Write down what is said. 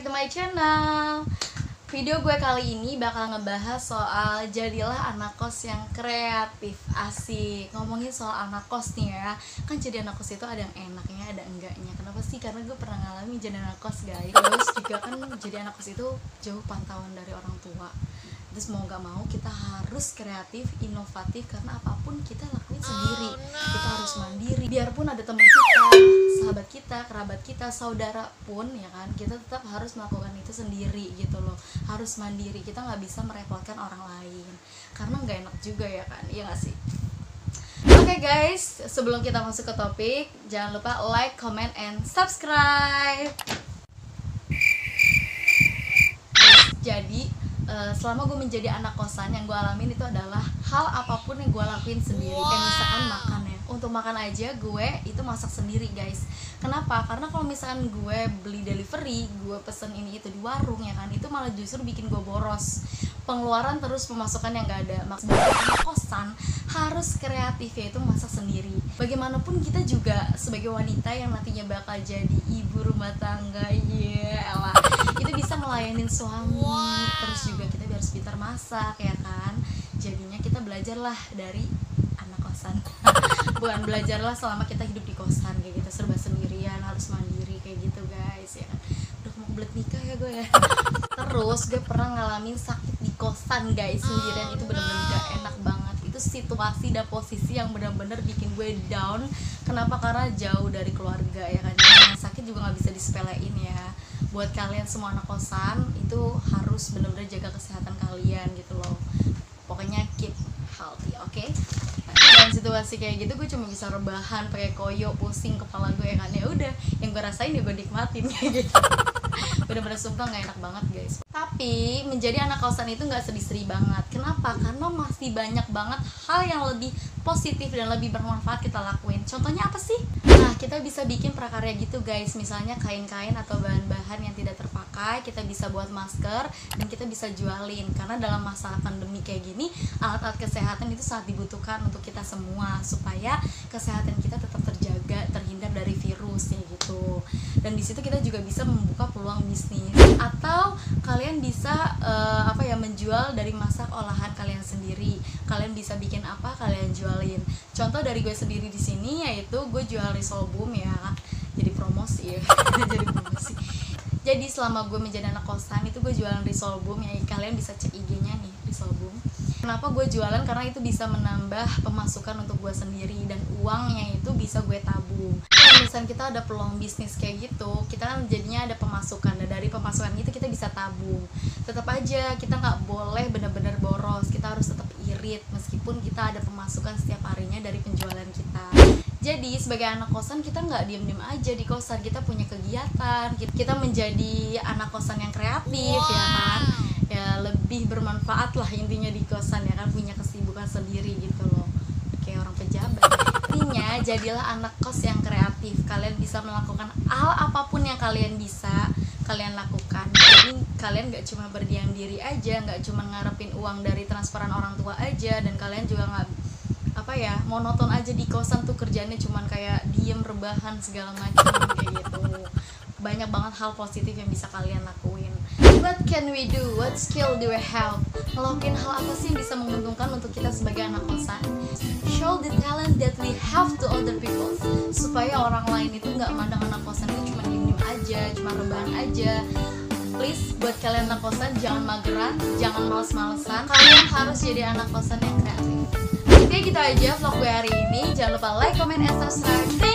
back to my channel. Video gue kali ini bakal ngebahas soal jadilah anak kos yang kreatif. Asik. Ngomongin soal anak kos nih ya. Kan jadi anak kos itu ada yang enaknya, ada enggaknya. Kenapa sih? Karena gue pernah ngalamin jadi anak kos, guys. Terus juga kan jadi anak kos itu jauh pantauan dari orang tua. Terus mau gak mau kita harus kreatif, inovatif, karena apapun kita lakuin sendiri. Kita harus mandiri. Biarpun ada teman kita, sahabat kita, kerabat kita, saudara pun ya kan, kita tetap harus melakukan itu sendiri gitu loh. Harus mandiri, kita gak bisa merepotkan orang lain, karena gak enak juga ya kan, iya gak sih? Oke guys, sebelum kita masuk ke topik, jangan lupa like, comment, and subscribe. Jadi selama gue menjadi anak kosan, yang gue alamin itu adalah hal apapun yang gue lakuin sendiri. Kayak misalkan makan ya, untuk makan aja gue itu masak sendiri guys. Kenapa? Karena kalau misalkan gue beli delivery, gue pesen ini itu di warung ya kan, itu malah justru bikin gue boros, pengeluaran terus pemasukan yang gak ada. Maksudnya anak kosan harus kreatif, yaitu masak sendiri. Bagaimanapun kita juga sebagai wanita yang nantinya bakal jadi ibu rumah tangga, lah itu bisa melayanin suami. Terus juga kita harus pintar masak ya kan. Jadinya kita belajarlah dari anak kosan. Bukan belajarlah selama kita hidup di kosan kayak gitu, serba sendirian, harus mandiri kayak gitu guys ya. Udah mau kebelet nikah ya gue ya. Terus gue pernah ngalamin sakit di kosan guys, sendirian. Itu bener-bener gak enak banget. Itu situasi dan posisi yang bener-bener bikin gue down. Kenapa? Karena jauh dari keluarga ya kan. Yang sakit juga gak bisa disepelein ya. Buat kalian semua anak kosan, itu harus bener-bener jaga kesehatan kalian gitu loh. Pokoknya keep healthy, oke? Dan situasi kayak gitu gue cuma bisa rebahan, pakai koyo, pusing kepala gue ya kan. Ya udah, yang gue rasain ya gue nikmatin kayak gitu. Bener-bener sumpah gak enak banget guys. Tapi menjadi anak kosan itu gak sedih-sedih banget. Kenapa? Karena masih banyak banget hal yang lebih positif dan lebih bermanfaat kita lakuin. Contohnya apa sih? Nah, kita bisa bikin prakarya gitu guys. Misalnya kain-kain atau bahan-bahan yang tidak terpakai, kita bisa buat masker dan kita bisa jualin. Karena dalam masa pandemi kayak gini, alat-alat kesehatan itu sangat dibutuhkan untuk kita semua, supaya kesehatan kita tetap terjaga, terhindar dari virus ya gitu. Dan di situ kita juga bisa membuka peluang bisnis. Atau kalian bisa menjual dari masak olahan kalian sendiri. Kalian bisa bikin apa, kalian jualin. Contoh dari gue sendiri di sini yaitu gue jual Risolbum ya. Jadi promosi ya. Jadi promosi. Jadi selama gue menjadi anak kosan itu gue jualan Risolbum ya. Kalian bisa cek IG-nya nih, Risolbum. Kenapa gue jualan? Karena itu bisa menambah pemasukan untuk gue sendiri, dan uangnya itu bisa gue tabung. Kalau misalnya kita ada peluang bisnis kayak gitu, kita kan jadinya ada pemasukan, dan dari pemasukan itu kita bisa tabung. Tetap aja kita nggak boleh benar-benar boros, kita harus tetap irit meskipun kita ada pemasukan setiap harinya dari penjualan kita. Jadi sebagai anak kosan kita nggak diem-diem aja di kosan, kita punya kegiatan, kita menjadi anak kosan yang kreatif ya kan, ya lebih bermanfaat lah intinya di kosan ya kan, punya kesibukan sendiri gitu loh, kayak orang pejabat. Intinya jadilah anak kos yang kreatif. Kalian bisa melakukan hal apapun yang kalian bisa kalian lakukan. Jadi kalian gak cuma berdiam diri aja, gak cuma ngarepin uang dari transferan orang tua aja, dan kalian juga gak monoton aja di kosan tuh kerjaannya cuman kayak diem, rebahan segala macam kayak gitu. Banyak banget hal positif yang bisa kalian lakuin. What can we do? What skill do we have? Ngelakuin hal apa sih yang bisa menguntungkan untuk kita sebagai anak kosan? Show the talent that we have to other people, supaya orang lain itu nggak mandang anak kosan itu cuma diem aja, cuma rebahan aja. Please, buat kalian anak kosan jangan mageran, jangan males-malesan. Kalian harus jadi anak kosan yang kreatif. Oke, gitu aja vlog gue hari ini. Jangan lupa like, comment, and subscribe.